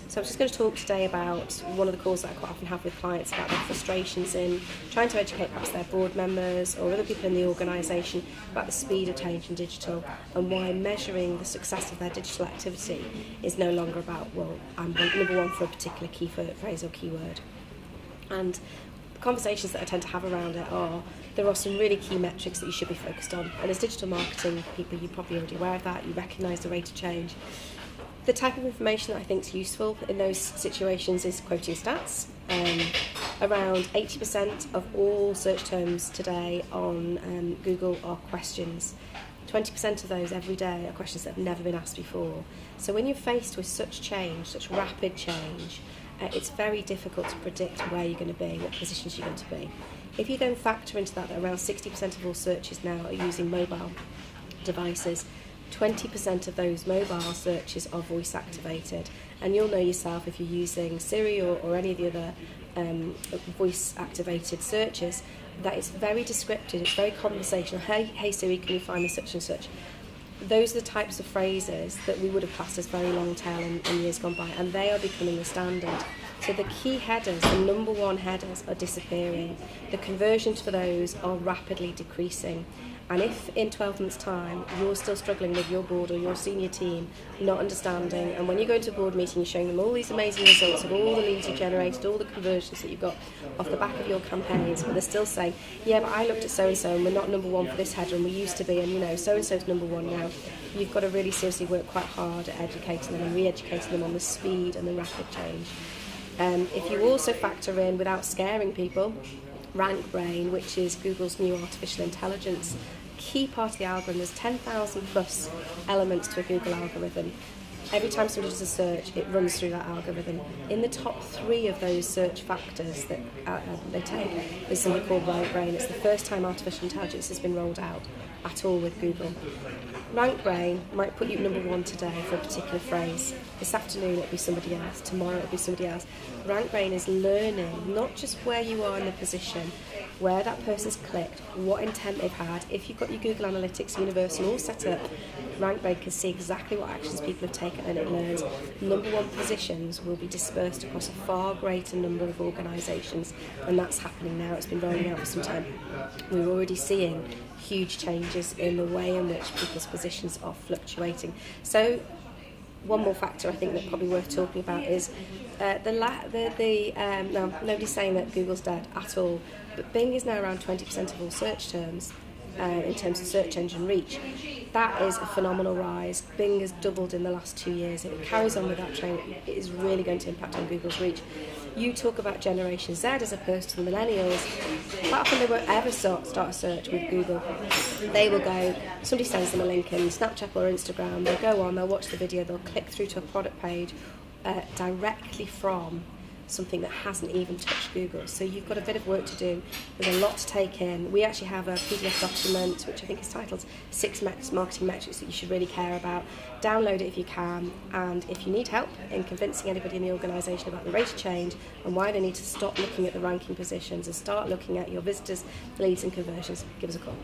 So I'm just going to talk today about one of the calls that I quite often have with clients about their frustrations in trying to educate perhaps their board members or other people in the organisation about the speed of change in digital, and why measuring the success of their digital activity is no longer about, well, I'm number one for a particular key phrase or keyword. And conversations that I tend to have around it are, there are some really key metrics that you should be focused on, and as digital marketing people you're probably already aware of that, you recognise the rate of change. The type of information that I think is useful in those situations is quotious stats. Around 80% of all search terms today on Google are questions. 20% of those every day are questions that have never been asked before. So when you're faced with such change, such rapid change, it's very difficult to predict where you're going to be, what positions you're going to be. If you then factor into that around 60% of all searches now are using mobile devices, 20% of those mobile searches are voice activated, and you'll know yourself if you're using Siri or any of the other voice activated searches that it's very descriptive, it's very conversational. Hey Siri, can you find me such and such? Those are the types of phrases that we would have classed as very long tail in years gone by, and they are becoming the standard. So the key headers, the number one headers, are disappearing. The conversions for those are rapidly decreasing. And if in 12 months' time you're still struggling with your board or your senior team not understanding, and when you go to a board meeting you're showing them all these amazing results of all the leads you generated, all the conversions that you've got off the back of your campaigns, but they're still saying, yeah, but I looked at so-and-so and we're not number one for this header and we used to be, and you know, so-and-so's number one now, you've got to really seriously work quite hard at educating them and re-educating them on the speed and the rapid change. If you also factor in, without scaring people, rank brain, which is Google's new artificial intelligence key part of the algorithm. There's 10,000 plus elements to a Google algorithm. Every time somebody does a search, it runs through that algorithm. In the top 3 of those search factors that they take, there's something called rank brain. It's the first time artificial intelligence has been rolled out at all with Google. Rank brain might put you number 1 today for a particular phrase. This afternoon it'll be somebody else, tomorrow it'll be somebody else. Rank brain is learning not just where you are in the position, where that person's clicked, what intent they've had. If you've got your Google Analytics Universal all set up, rank brain can see exactly what actions people have taken, and it learns number 1 positions will be dispersed across a far greater number of organisations, and that's happening now. It's been rolling out for some time. We're already seeing huge changes in the way in which people's positions are fluctuating. So one more factor I think that's probably worth talking about is now nobody's saying that Google's dead at all, but Bing is now around 20% of all search terms in terms of search engine reach. That is a phenomenal rise. Bing has doubled in the last 2 years. If it carries on with that trend, it is really going to impact on Google's reach. You talk about Generation Z as opposed to the millennials. Quite often they won't ever start a search with Google. They will go, somebody sends them a link in Snapchat or Instagram, they'll go on, they'll watch the video, they'll click through to a product page directly from something that hasn't even touched Google. So you've got a bit of work to do. There's a lot to take in. We actually have a PDF document which I think is titled 6 marketing metrics that you should really care about. Download it if you can, and if you need help in convincing anybody in the organisation about the rate of change and why they need to stop looking at the ranking positions and start looking at your visitors, leads and conversions, give us a call.